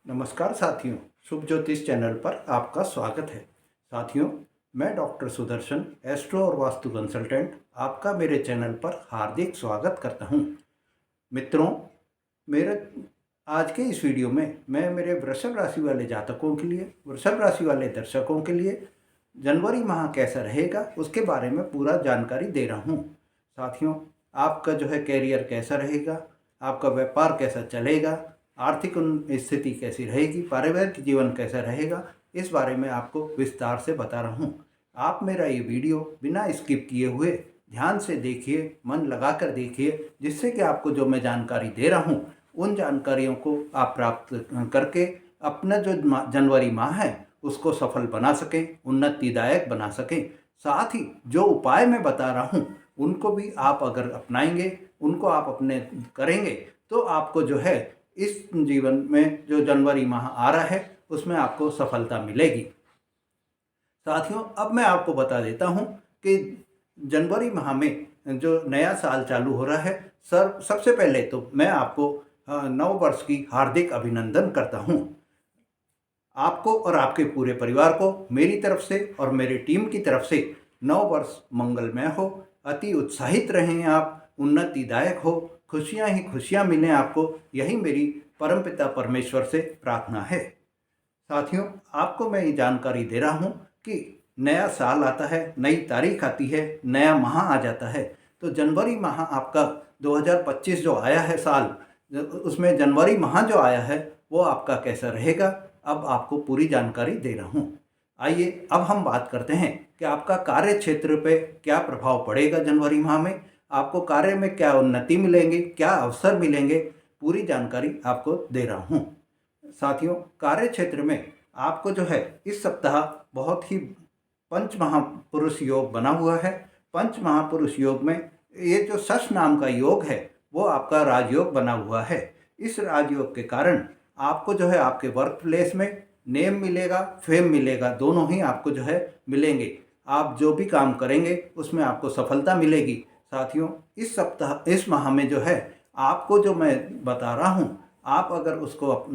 नमस्कार साथियों, शुभ ज्योतिष चैनल पर आपका स्वागत है। साथियों, मैं डॉक्टर सुदर्शन, एस्ट्रो और वास्तु कंसल्टेंट, आपका मेरे चैनल पर हार्दिक स्वागत करता हूं। मित्रों, मेरे आज के इस वीडियो में मैं मेरे वृषभ राशि वाले जातकों के लिए, वृषभ राशि वाले दर्शकों के लिए जनवरी माह कैसा रहेगा उसके बारे में पूरा जानकारी दे रहा हूं। साथियों, आपका जो है कैरियर कैसा रहेगा, आपका व्यापार कैसा चलेगा, आर्थिक स्थिति कैसी रहेगी, पारिवारिक जीवन कैसा रहेगा, इस बारे में आपको विस्तार से बता रहा हूँ। आप मेरा ये वीडियो बिना स्किप किए हुए ध्यान से देखिए, मन लगाकर देखिए, जिससे कि आपको जो मैं जानकारी दे रहा हूँ उन जानकारियों को आप प्राप्त करके अपना जो जनवरी माह है उसको सफल बना सकें, उन्नतिदायक बना सकें। साथ ही जो उपाय मैं बता रहा हूँ उनको भी आप अगर अपनाएंगे, उनको आप अपने करेंगे तो आपको जो है इस जीवन में जो जनवरी माह आ रहा है उसमें आपको सफलता मिलेगी। साथियों, अब मैं आपको बता देता हूं कि जनवरी माह में जो नया साल चालू हो रहा है, सबसे पहले तो मैं आपको नव वर्ष की हार्दिक अभिनंदन करता हूं। आपको और आपके पूरे परिवार को मेरी तरफ से और मेरी टीम की तरफ से नव वर्ष मंगलमय हो, अति उत्साहित रहें आप, उन्नतिदायक हो, खुशियां ही खुशियां मिलें आपको, यही मेरी परमपिता परमेश्वर से प्रार्थना है। साथियों, आपको मैं ये जानकारी दे रहा हूँ कि नया साल आता है, नई तारीख आती है, नया माह आ जाता है, तो जनवरी माह आपका 2025 जो आया है साल, उसमें जनवरी माह जो आया है वो आपका कैसा रहेगा, अब आपको पूरी जानकारी दे रहा हूँ। आइए अब हम बात करते हैं कि आपका कार्य क्षेत्र पे क्या प्रभाव पड़ेगा जनवरी माह में, आपको कार्य में क्या उन्नति मिलेंगी, क्या अवसर मिलेंगे, पूरी जानकारी आपको दे रहा हूँ। साथियों, कार्य क्षेत्र में आपको जो है इस सप्ताह बहुत ही पंच महापुरुष योग बना हुआ है। पंच महापुरुष योग में ये जो शश नाम का योग है वो आपका राजयोग बना हुआ है। इस राजयोग के कारण आपको जो है आपके वर्क प्लेस में नेम मिलेगा, फेम मिलेगा, दोनों ही आपको जो है मिलेंगे। आप जो भी काम करेंगे उसमें आपको सफलता मिलेगी। साथियों, इस सप्ताह, इस माह में जो है आपको जो मैं बता रहा हूँ, आप अगर उसको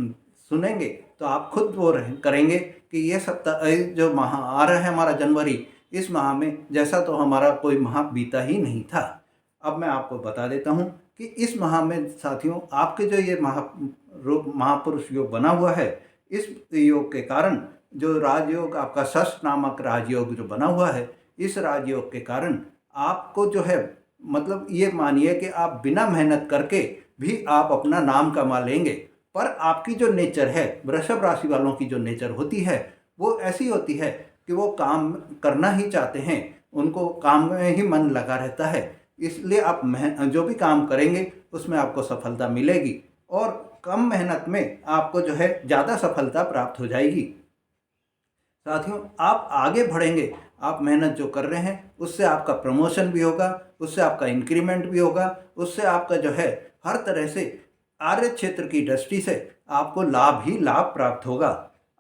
सुनेंगे तो आप खुद वो करेंगे कि ये सप्ताह जो माह आ रहा है हमारा जनवरी, इस माह में जैसा तो हमारा कोई माह बीता ही नहीं था। अब मैं आपको बता देता हूँ कि इस माह में साथियों आपके जो ये महापुरुष योग बना हुआ है, इस योग के कारण जो राजयोग आपका शश नामक राजयोग जो बना हुआ है, इस राजयोग के कारण आपको जो है मतलब ये मानिए कि आप बिना मेहनत करके भी आप अपना नाम कमा लेंगे। पर आपकी जो नेचर है, वृषभ राशि वालों की जो नेचर होती है वो ऐसी होती है कि वो काम करना ही चाहते हैं, उनको काम में ही मन लगा रहता है। इसलिए आप जो भी काम करेंगे उसमें आपको सफलता मिलेगी और कम मेहनत में आपको जो है ज़्यादा सफलता प्राप्त हो जाएगी। साथियों, आप आगे बढ़ेंगे, आप मेहनत जो कर रहे हैं उससे आपका प्रमोशन भी होगा, उससे आपका इंक्रीमेंट भी होगा, उससे आपका जो है हर तरह से आर्य क्षेत्र की दृष्टि से आपको लाभ ही लाभ प्राप्त होगा।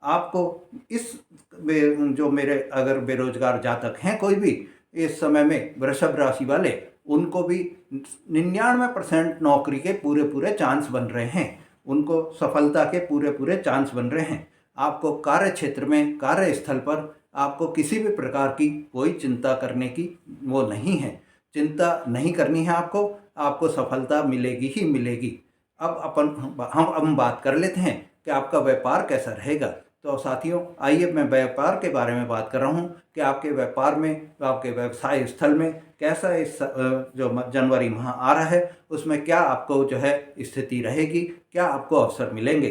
आपको इस जो मेरे अगर बेरोजगार जातक हैं कोई भी इस समय में वृषभ राशि वाले, उनको भी 99% नौकरी के पूरे पूरे चांस बन रहे हैं, उनको सफलता के पूरे पूरे चांस बन रहे हैं। आपको कार्य क्षेत्र में, कार्यस्थल पर आपको किसी भी प्रकार की कोई चिंता करने की वो नहीं है, चिंता नहीं करनी है आपको, आपको सफलता मिलेगी ही मिलेगी। अब हम बात कर लेते हैं कि आपका व्यापार कैसा रहेगा। तो साथियों, आइए मैं व्यापार के बारे में बात कर रहा हूँ कि आपके व्यापार में, आपके व्यवसाय स्थल में कैसा इस जो जनवरी माह आ रहा है उसमें क्या आपको जो है स्थिति रहेगी, क्या आपको अवसर मिलेंगे।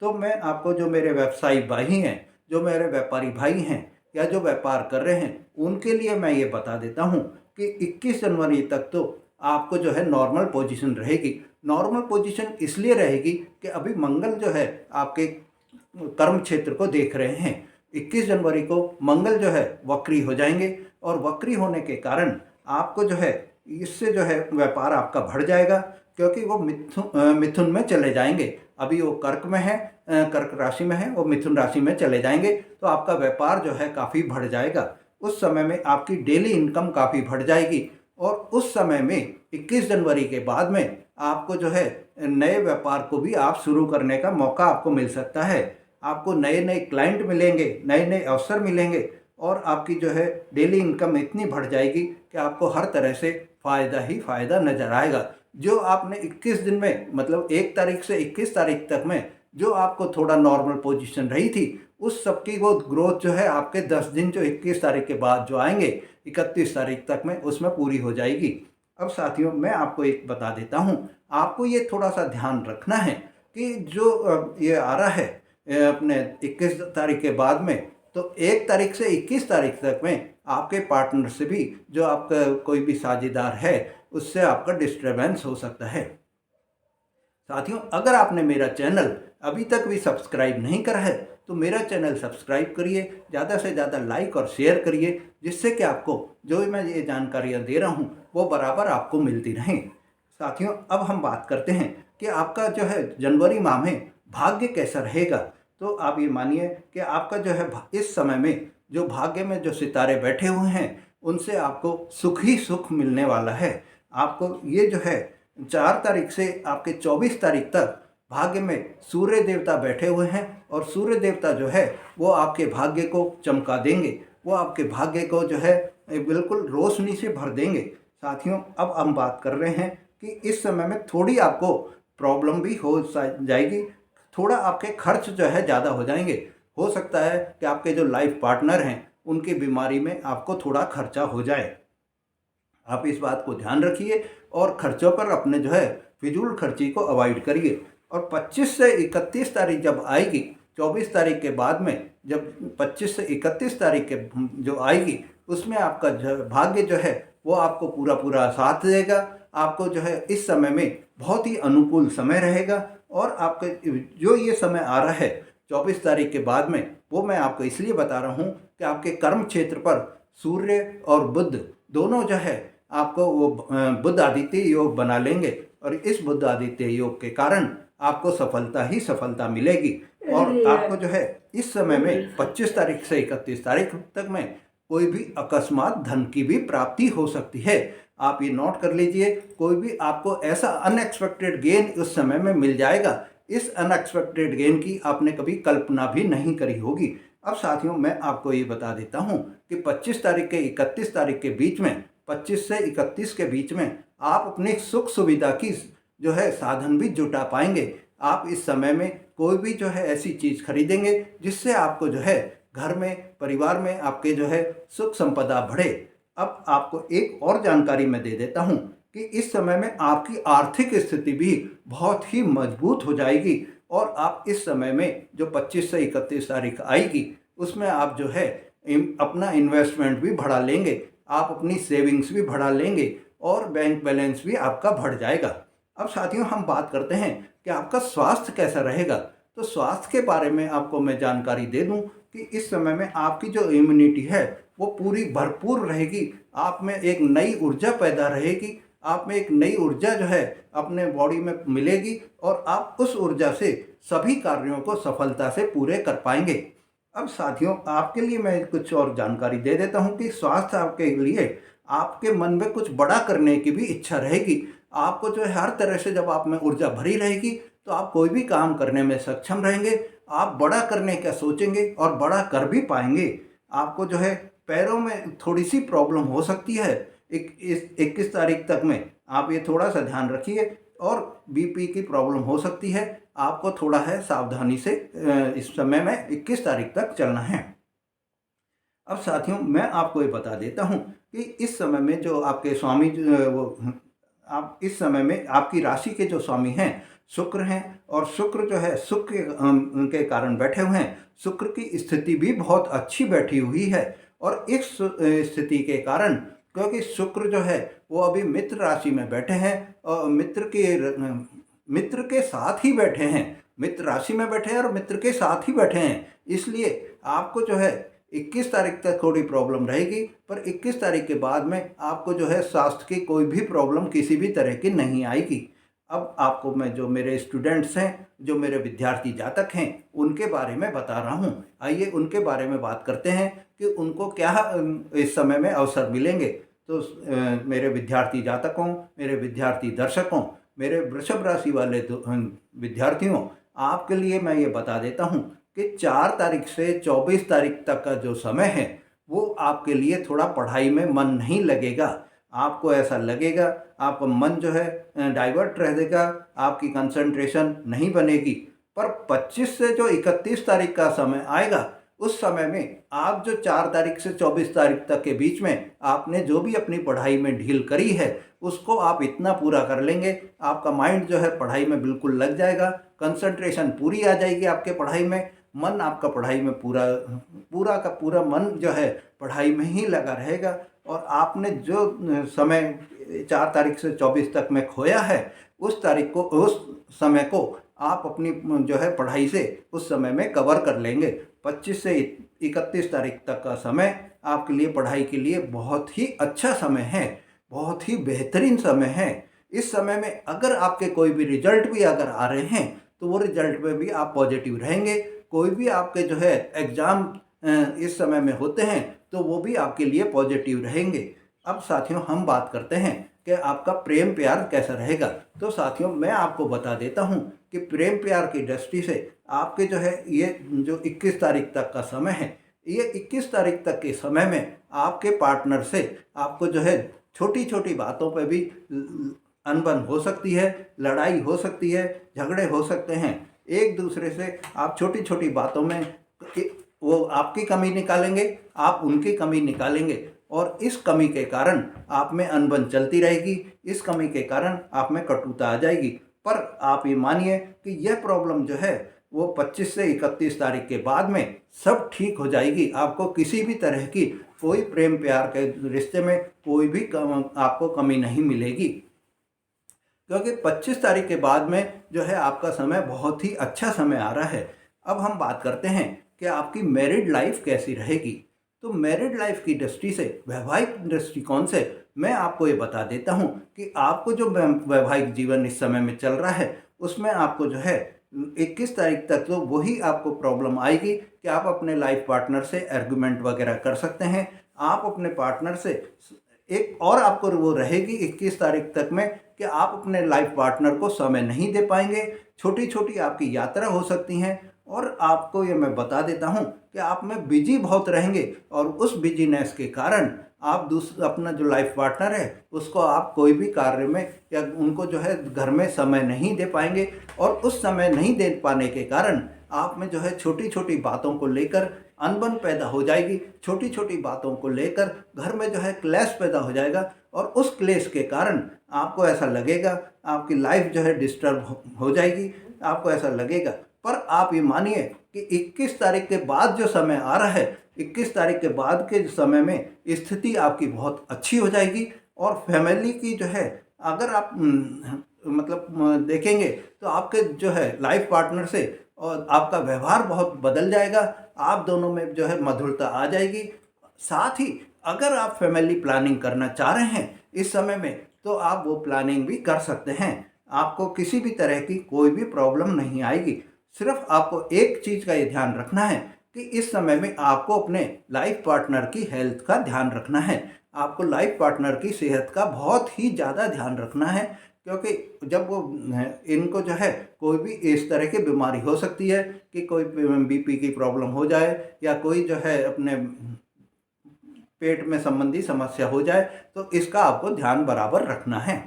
तो मैं आपको जो मेरे व्यवसायी भाई हैं, जो मेरे व्यापारी भाई हैं या जो व्यापार कर रहे हैं, उनके लिए मैं ये बता देता हूँ कि 21 जनवरी तक तो आपको जो है नॉर्मल पोजीशन रहेगी। नॉर्मल पोजीशन इसलिए रहेगी कि अभी मंगल जो है आपके कर्म क्षेत्र को देख रहे हैं। 21 जनवरी को मंगल जो है वक्री हो जाएंगे और वक्री होने के कारण आपको जो है इससे जो है व्यापार आपका बढ़ जाएगा, क्योंकि वो मिथुन में चले जाएंगे। अभी वो कर्क में है, कर्क राशि में है, वो मिथुन राशि में चले जाएंगे तो आपका व्यापार जो है काफ़ी बढ़ जाएगा। उस समय में आपकी डेली इनकम काफ़ी बढ़ जाएगी और उस समय में 21 जनवरी के बाद में आपको जो है नए व्यापार को भी आप शुरू करने का मौका आपको मिल सकता है। आपको नए नए क्लाइंट मिलेंगे, नए नए अवसर मिलेंगे और आपकी जो है डेली इनकम इतनी बढ़ जाएगी कि आपको हर तरह से फ़ायदा ही फ़ायदा नज़र आएगा। जो आपने 21 दिन में मतलब 1 तारीख से 21 तारीख तक में जो आपको थोड़ा नॉर्मल पोजीशन रही थी, उस सब की वो ग्रोथ जो है आपके 10 दिन जो 21 तारीख के बाद जो आएंगे 31 तारीख तक में उसमें पूरी हो जाएगी। अब साथियों मैं आपको एक बता देता हूँ, आपको ये थोड़ा सा ध्यान रखना है कि जो ये आ रहा है अपने 21 तारीख के बाद में, तो 1 तारीख से 21 तारीख तक में आपके पार्टनर से भी जो आपका कोई भी साझेदार है उससे आपका डिस्टरबेंस हो सकता है। साथियों अगर आपने मेरा चैनल अभी तक भी सब्सक्राइब नहीं करा है तो मेरा चैनल सब्सक्राइब करिए, ज़्यादा से ज़्यादा लाइक और शेयर करिए, जिससे कि आपको जो भी मैं ये जानकारियाँ दे रहा हूँ वो बराबर आपको मिलती रहें। साथियों अब हम बात करते हैं कि आपका जो है जनवरी माह में भाग्य कैसा रहेगा। तो आप ये मानिए कि आपका जो है इस समय में जो भाग्य में जो सितारे बैठे हुए हैं उनसे आपको सुख ही सुख मिलने वाला है। आपको ये जो है 4 तारीख से आपके 24 तारीख तक भाग्य में सूर्य देवता बैठे हुए हैं और सूर्य देवता जो है वो आपके भाग्य को चमका देंगे, वो आपके भाग्य को जो है बिल्कुल रोशनी से भर देंगे। साथियों अब हम बात कर रहे हैं कि इस समय में थोड़ी आपको प्रॉब्लम भी हो जाएगी, थोड़ा आपके खर्च जो है ज़्यादा हो जाएंगे। हो सकता है कि आपके जो लाइफ पार्टनर हैं उनकी बीमारी में आपको थोड़ा खर्चा हो जाए। आप इस बात को ध्यान रखिए और खर्चों पर अपने जो है फिजूल खर्ची को अवॉइड करिए। और 25 से 31 तारीख जब आएगी, 24 तारीख के बाद में जब 25 से 31 तारीख के जो आएगी उसमें आपका भाग्य जो है वो आपको पूरा पूरा साथ देगा। आपको जो है इस समय में बहुत ही अनुकूल समय रहेगा और आपके जो ये समय आ रहा है 24 तारीख के बाद में, वो मैं आपको इसलिए बता रहा हूँ कि आपके कर्म क्षेत्र पर सूर्य और बुध दोनों जो है आपको वो बुध आदित्य योग बना लेंगे और इस बुध आदित्य योग के कारण आपको सफलता ही सफलता मिलेगी। और आपको जो है इस समय में 25 तारीख से 31 तारीख तक में कोई भी अकस्मात धन की भी प्राप्ति हो सकती है। आप ये नोट कर लीजिए, कोई भी आपको ऐसा अनएक्सपेक्टेड गेन उस समय में मिल जाएगा। इस अनएक्सपेक्टेड गेन की आपने कभी कल्पना भी नहीं करी होगी। अब साथियों मैं आपको ये बता देता हूँ कि 25 तारीख के 31 तारीख के बीच में, 25 से 31 के बीच में आप अपनी सुख सुविधा की जो है साधन भी जुटा पाएंगे। आप इस समय में कोई भी जो है ऐसी चीज़ खरीदेंगे जिससे आपको जो है घर में परिवार में आपके जो है सुख संपदा बढ़े। अब आपको एक और जानकारी मैं दे देता हूँ कि इस समय में आपकी आर्थिक स्थिति भी बहुत ही मजबूत हो जाएगी और आप इस समय में जो 25 से 31 तारीख आएगी उसमें आप जो है अपना इन्वेस्टमेंट भी बढ़ा लेंगे, आप अपनी सेविंग्स भी बढ़ा लेंगे और बैंक बैलेंस भी आपका बढ़ जाएगा। अब साथियों हम बात करते हैं कि आपका स्वास्थ्य कैसा रहेगा। तो स्वास्थ्य के बारे में आपको मैं जानकारी दे दूं कि इस समय में आपकी जो इम्यूनिटी है वो पूरी भरपूर रहेगी, आप में एक नई ऊर्जा पैदा रहेगी, आप में एक नई ऊर्जा जो है अपने बॉडी में मिलेगी और आप उस ऊर्जा से सभी कार्यों को सफलता से पूरे कर पाएंगे। अब साथियों आपके लिए मैं कुछ और जानकारी दे देता हूं कि स्वास्थ्य आपके लिए आपके मन में कुछ बड़ा करने की भी इच्छा रहेगी। आपको जो है हर तरह से जब आप में ऊर्जा भरी रहेगी तो आप कोई भी काम करने में सक्षम रहेंगे, आप बड़ा करने का सोचेंगे और बड़ा कर भी पाएंगे। आपको जो है पैरों में थोड़ी सी प्रॉब्लम हो सकती है 21 तारीख तक में, आप ये थोड़ा सा ध्यान रखिए। और बीपी की प्रॉब्लम हो सकती है, आपको थोड़ा है सावधानी से इस समय में 21 तारीख तक चलना है। अब साथियों मैं आपको ये बता देता हूँ कि इस समय में जो आपके स्वामी वो आप इस समय में आपकी राशि के जो स्वामी हैं शुक्र हैं और शुक्र जो है सुख के कारण बैठे हुए हैं। शुक्र की स्थिति भी बहुत अच्छी बैठी हुई है और इस स्थिति के कारण, क्योंकि शुक्र जो है वो अभी मित्र राशि में बैठे हैं और मित्र के साथ ही बैठे हैं, मित्र राशि में बैठे हैं और मित्र के साथ ही बैठे हैं, इसलिए आपको जो है 21 तारीख तक थोड़ी प्रॉब्लम रहेगी, पर 21 तारीख के बाद में आपको जो है स्वास्थ्य की कोई भी प्रॉब्लम किसी भी तरह की नहीं आएगी। अब आपको मैं जो मेरे स्टूडेंट्स हैं, जो मेरे विद्यार्थी जातक हैं, उनके बारे में बता रहा हूँ। आइए उनके बारे में बात करते हैं कि उनको क्या इस समय में अवसर मिलेंगे। तो मेरे विद्यार्थी जातकों, मेरे विद्यार्थी दर्शकों, मेरे वृषभ राशि वाले विद्यार्थियों, आपके लिए मैं ये बता देता हूँ कि 4 तारीख से 24 तारीख तक का जो समय है वो आपके लिए थोड़ा पढ़ाई में मन नहीं लगेगा। आपको ऐसा लगेगा, आपका मन जो है डाइवर्ट रहेगा, आपकी कंसंट्रेशन नहीं बनेगी। पर 25 से जो 31 तारीख का समय आएगा, उस समय में आप जो 4 तारीख से 24 तारीख तक के बीच में आपने जो भी अपनी पढ़ाई में ढील करी है, उसको आप इतना पूरा कर लेंगे, आपका माइंड जो है पढ़ाई में बिल्कुल लग जाएगा, कंसंट्रेशन पूरी आ जाएगी आपके पढ़ाई में, मन आपका पढ़ाई में पूरा पूरा का पूरा मन जो है पढ़ाई में ही लगा रहेगा। और आपने जो समय 4 तारीख से 24 तक में खोया है, उस तारीख को, उस समय को आप अपनी जो है पढ़ाई से उस समय में कवर कर लेंगे। 25 से 31 तारीख तक का समय आपके लिए पढ़ाई के लिए बहुत ही अच्छा समय है, बहुत ही बेहतरीन समय है। इस समय में अगर आपके कोई भी रिजल्ट भी अगर आ रहे हैं तो वो रिजल्ट में भी आप पॉजिटिव रहेंगे। कोई भी आपके जो है एग्ज़ाम इस समय में होते हैं तो वो भी आपके लिए पॉजिटिव रहेंगे। अब साथियों हम बात करते हैं कि आपका प्रेम प्यार कैसा रहेगा। तो साथियों मैं आपको बता देता हूँ कि प्रेम प्यार की दृष्टि से आपके जो है ये जो 21 तारीख तक का समय है, ये 21 तारीख तक के समय में आपके पार्टनर से आपको जो है छोटी छोटी बातों पे भी अनबन हो सकती है, लड़ाई हो सकती है, झगड़े हो सकते हैं। एक दूसरे से आप छोटी छोटी बातों में वो आपकी कमी निकालेंगे, आप उनकी कमी निकालेंगे, और इस कमी के कारण आप में अनबन चलती रहेगी, इस कमी के कारण आप में कटुता आ जाएगी। पर आप ये मानिए कि यह प्रॉब्लम जो है वो 25 से 31 तारीख के बाद में सब ठीक हो जाएगी। आपको किसी भी तरह की कोई प्रेम प्यार के रिश्ते में कोई भी आपको कमी नहीं मिलेगी, क्योंकि 25 तारीख के बाद में जो है आपका समय बहुत ही अच्छा समय आ रहा है। अब हम बात करते हैं कि आपकी मैरिड लाइफ कैसी रहेगी। तो मैरिड लाइफ की दृष्टि से, वैवाहिक दृष्टिकोण से मैं आपको ये बता देता हूँ कि आपको जो वैवाहिक जीवन इस समय में चल रहा है, उसमें आपको जो है 21 तारीख तक तो वही आपको प्रॉब्लम आएगी कि आप अपने लाइफ पार्टनर से आर्गुमेंट वगैरह कर सकते हैं। आप अपने पार्टनर से एक और आपको वो रहेगी 21 तारीख तक में कि आप अपने लाइफ पार्टनर को समय नहीं दे पाएंगे। छोटी छोटी आपकी यात्रा हो सकती हैं, और आपको ये मैं बता देता हूँ कि आप में बिजी बहुत रहेंगे, और उस बिजीनेस के कारण आप अपना जो लाइफ पार्टनर है उसको आप कोई भी कार्य में या उनको जो है घर में समय नहीं दे पाएंगे, और उस समय नहीं दे पाने के कारण आप में जो है छोटी छोटी बातों को लेकर अनबन पैदा हो जाएगी। छोटी छोटी बातों को लेकर घर में जो है क्लेश पैदा हो जाएगा, और उस क्लेश के कारण आपको ऐसा लगेगा आपकी लाइफ जो है डिस्टर्ब हो जाएगी। आपको ऐसा लगेगा, पर आप ये मानिए कि 21 तारीख के बाद जो समय आ रहा है, 21 तारीख के बाद के समय में स्थिति आपकी बहुत अच्छी हो जाएगी। और फैमिली की जो है अगर आप मतलब देखेंगे तो आपके जो है लाइफ पार्टनर से और आपका व्यवहार बहुत बदल जाएगा, आप दोनों में जो है मधुरता आ जाएगी। साथ ही अगर आप फैमिली प्लानिंग करना चाह रहे हैं इस समय में, तो आप वो प्लानिंग भी कर सकते हैं। आपको किसी भी तरह की कोई भी प्रॉब्लम नहीं आएगी। सिर्फ आपको एक चीज़ का ये ध्यान रखना है कि इस समय में आपको अपने लाइफ पार्टनर की हेल्थ का ध्यान रखना है। आपको लाइफ पार्टनर की सेहत का बहुत ही ज़्यादा ध्यान रखना है, क्योंकि जब वो इनको जो है कोई भी इस तरह की बीमारी हो सकती है कि कोई बीपी की प्रॉब्लम हो जाए, या कोई जो है अपने पेट में संबंधी समस्या हो जाए, तो इसका आपको ध्यान बराबर रखना है।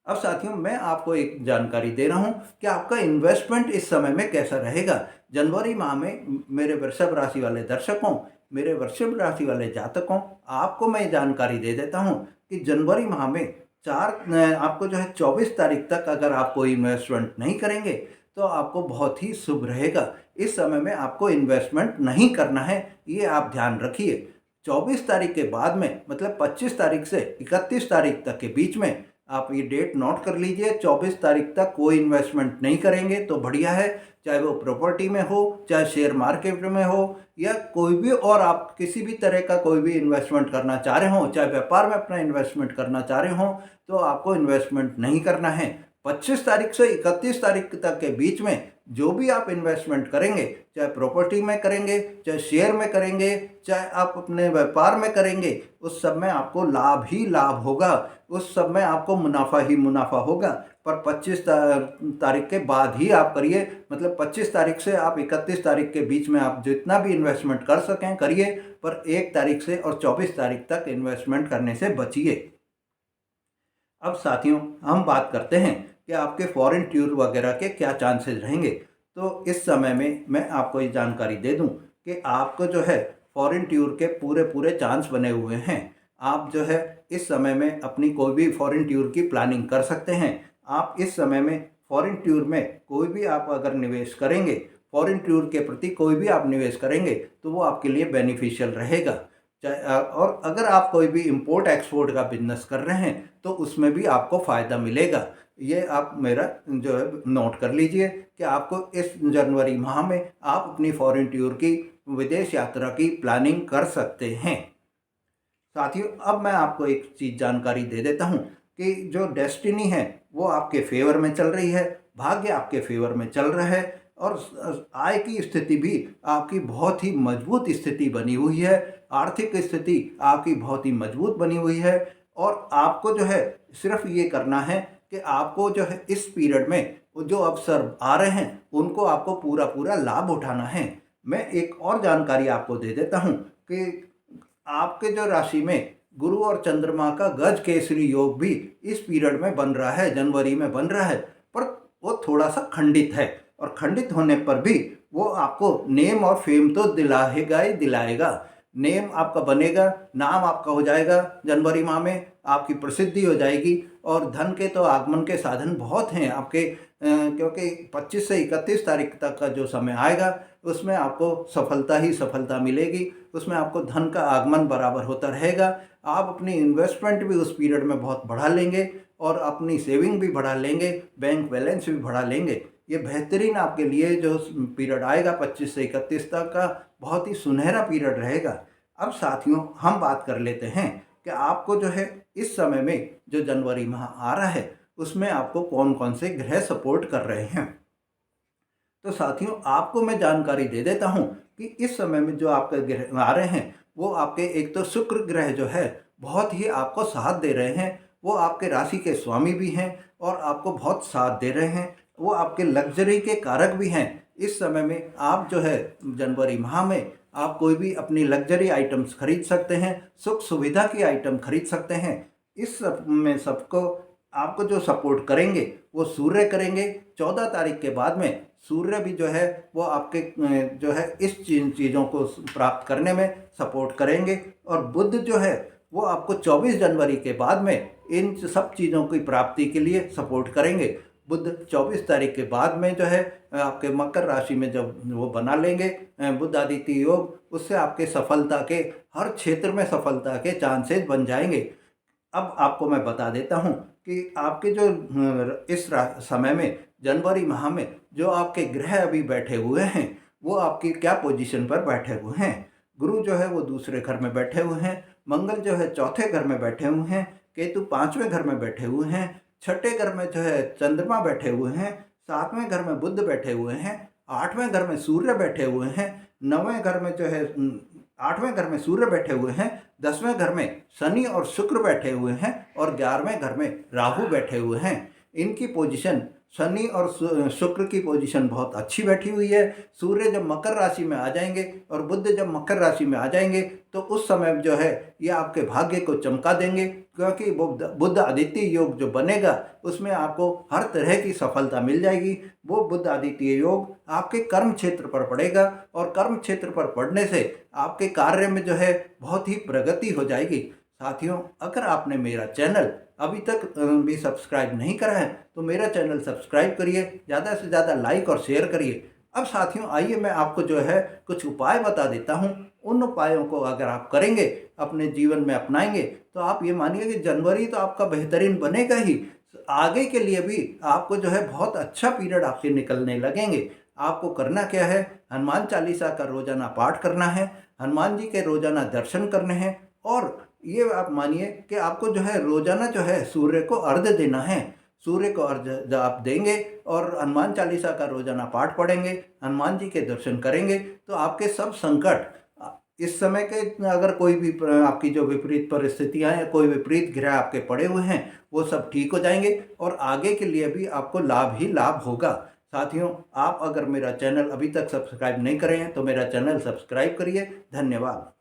अब साथियों मैं आपको एक जानकारी दे रहा हूं कि आपका इन्वेस्टमेंट इस समय में कैसा रहेगा। जनवरी माह में मेरे वृषभ राशि वाले दर्शकों, मेरे वृषभ राशि वाले जातकों, आपको मैं जानकारी दे देता हूं कि जनवरी माह में आपको जो है 24 तारीख तक अगर आप कोई इन्वेस्टमेंट नहीं करेंगे तो आपको बहुत ही शुभ रहेगा। इस समय में आपको इन्वेस्टमेंट नहीं करना है, ये आप ध्यान रखिए। 24 तारीख के बाद में, मतलब 25 तारीख से 31 तारीख तक के बीच में आप ये डेट नोट कर लीजिए। 24 तारीख तक कोई इन्वेस्टमेंट नहीं करेंगे तो बढ़िया है, चाहे वो प्रॉपर्टी में हो, चाहे शेयर मार्केट में हो, या कोई भी और आप किसी भी तरह का कोई भी इन्वेस्टमेंट करना चाह रहे हो, चाहे व्यापार में अपना इन्वेस्टमेंट करना चाह रहे हो, तो आपको इन्वेस्टमेंट नहीं करना है। 25 तारीख से 31 तारीख तक के बीच में जो भी आप इन्वेस्टमेंट करेंगे, चाहे प्रॉपर्टी में करेंगे, चाहे शेयर में करेंगे, चाहे आप अपने व्यापार में करेंगे, उस सब में आपको लाभ ही लाभ होगा, उस सब में आपको मुनाफा ही मुनाफा होगा। पर 25 तारीख के बाद ही आप करिए, मतलब 25 तारीख से आप 31 तारीख के बीच में आप जितना भी इन्वेस्टमेंट कर सकें करिए, पर 1 तारीख से और 24 तारीख तक इन्वेस्टमेंट करने से बचिए। अब साथियों, हम बात करते हैं कि आपके फॉरेन टूर वगैरह के क्या चांसेस रहेंगे। तो इस समय में मैं आपको ये जानकारी दे दूं कि आपको जो है फॉरेन टूर के पूरे पूरे चांस बने हुए हैं। आप जो है इस समय में अपनी कोई भी फॉरेन टूर की प्लानिंग कर सकते हैं। आप इस समय में फॉरेन टूर में कोई भी आप अगर निवेश करेंगे, फॉरेन टूर के प्रति कोई भी आप निवेश करेंगे तो वो आपके लिए बेनिफिशियल रहेगा। और अगर आप कोई भी इंपोर्ट एक्सपोर्ट का बिजनेस कर रहे हैं तो उसमें भी आपको फ़ायदा मिलेगा। ये आप मेरा जो है नोट कर लीजिए कि आपको इस जनवरी माह में आप अपनी फॉरेन टूर की, विदेश यात्रा की प्लानिंग कर सकते हैं। साथियों, अब मैं आपको एक चीज़ जानकारी दे देता हूँ कि जो डेस्टिनी है वो आपके फेवर में चल रही है, भाग्य आपके फेवर में चल रहा है, और आय की स्थिति भी आपकी बहुत ही मजबूत स्थिति बनी हुई है। आर्थिक स्थिति आपकी बहुत ही मजबूत बनी हुई है। और आपको जो है सिर्फ ये करना है कि आपको जो है इस पीरियड में जो अवसर आ रहे हैं उनको आपको पूरा पूरा लाभ उठाना है। मैं एक और जानकारी आपको दे देता हूँ कि आपके जो राशि में गुरु और चंद्रमा का गज केसरी योग भी इस पीरियड में बन रहा है, जनवरी में बन रहा है, पर वो थोड़ा सा खंडित है, और खंडित होने पर भी वो आपको नेम और फेम तो दिलाएगा ही दिलाएगा। नेम आपका बनेगा, नाम आपका हो जाएगा, जनवरी माह में आपकी प्रसिद्धि हो जाएगी, और धन के तो आगमन के साधन बहुत हैं आपके, क्योंकि 25 से 31 तारीख तक का जो समय आएगा उसमें आपको सफलता ही सफलता मिलेगी। उसमें आपको धन का आगमन बराबर होता रहेगा। आप अपनी इन्वेस्टमेंट भी उस पीरियड में बहुत बढ़ा लेंगे, और अपनी सेविंग भी बढ़ा लेंगे, बैंक बैलेंस भी बढ़ा लेंगे। ये बेहतरीन आपके लिए जो पीरियड आएगा 25 से 31 तक का, बहुत ही सुनहरा पीरियड रहेगा। अब साथियों, हम बात कर लेते हैं कि आपको जो है इस समय में जो जनवरी माह आ रहा है उसमें आपको कौन कौन से ग्रह सपोर्ट कर रहे हैं। तो साथियों, आपको मैं जानकारी दे देता हूँ कि इस समय में जो आपके ग्रह आ रहे हैं वो आपके, एक तो शुक्र ग्रह जो है बहुत ही आपको साथ दे रहे हैं। वो आपके राशि के स्वामी भी हैं और आपको बहुत साथ दे रहे हैं। वो आपके लग्जरी के कारक भी हैं। इस समय में आप जो है जनवरी माह में आप कोई भी अपनी लग्जरी आइटम्स खरीद सकते हैं, सुख सुविधा की आइटम खरीद सकते हैं। इस सब में सबको आपको जो सपोर्ट करेंगे वो सूर्य करेंगे। 14 तारीख के बाद में सूर्य भी जो है वो आपके जो है इस चीज़ों को प्राप्त करने में सपोर्ट करेंगे, और बुध जो है वो आपको 24 जनवरी के बाद में इन सब चीज़ों की प्राप्ति के लिए सपोर्ट करेंगे। बुध 24 तारीख के बाद में जो है आपके मकर राशि में जब वो बना लेंगे बुध आदित्य योग, उससे आपके सफलता के हर क्षेत्र में सफलता के चांसेस बन जाएंगे। अब आपको मैं बता देता हूँ कि आपके जो इस समय में जनवरी माह में जो आपके ग्रह अभी बैठे हुए हैं वो आपकी क्या पोजीशन पर बैठे हुए हैं। गुरु जो है वो दूसरे घर में बैठे हुए हैं, मंगल जो है चौथे घर में बैठे हुए हैं, केतु पांचवें घर में बैठे हुए हैं, छठे घर में जो है चंद्रमा बैठे हुए हैं, सातवें घर में बुध बैठे हुए हैं, आठवें घर में सूर्य बैठे हुए हैं, नौवें घर में जो है आठवें घर में सूर्य बैठे हुए हैं, 10वें घर में शनि और शुक्र बैठे हुए हैं, और 11वें घर में राहु बैठे हुए हैं। इनकी पोजीशन, शनि और शुक्र की पोजीशन बहुत अच्छी बैठी हुई है। सूर्य जब मकर राशि में आ जाएंगे और बुध जब मकर राशि में आ जाएंगे तो उस समय जो है ये आपके भाग्य को चमका देंगे, क्योंकि बुध आदित्य योग जो बनेगा उसमें आपको हर तरह की सफलता मिल जाएगी। वो बुध आदित्य योग आपके कर्म क्षेत्र पर पड़ेगा, और कर्म क्षेत्र पर पड़ने से आपके कार्य में जो है बहुत ही प्रगति हो जाएगी। साथियों, अगर आपने मेरा चैनल अभी तक भी सब्सक्राइब नहीं करा है तो मेरा चैनल सब्सक्राइब करिए, ज़्यादा से ज़्यादा लाइक और शेयर करिए। अब साथियों, आइए मैं आपको जो है कुछ उपाय बता देता हूँ। उन उपायों को अगर आप करेंगे, अपने जीवन में अपनाएंगे, तो आप ये मानिए कि जनवरी तो आपका बेहतरीन बनेगा ही, आगे के लिए भी आपको जो है बहुत अच्छा पीरियड आपके निकलने लगेंगे। आपको करना क्या है, हनुमान चालीसा का रोजाना पाठ करना है, हनुमान जी के रोजाना दर्शन करने हैं, और ये आप मानिए कि आपको जो है रोजाना जो है सूर्य को अर्घ्य देना है। सूर्य को अर्घ्य आप देंगे और हनुमान चालीसा का रोजाना पाठ पढ़ेंगे, हनुमान जी के दर्शन करेंगे, तो आपके सब संकट इस समय के, अगर कोई भी आपकी जो विपरीत परिस्थितियां हैं, कोई विपरीत ग्रह आपके पड़े हुए हैं, वो सब ठीक हो जाएंगे और आगे के लिए भी आपको लाभ ही लाभ होगा। साथियों, आप अगर मेरा चैनल अभी तक सब्सक्राइब नहीं करे हैं तो मेरा चैनल सब्सक्राइब करिए। धन्यवाद।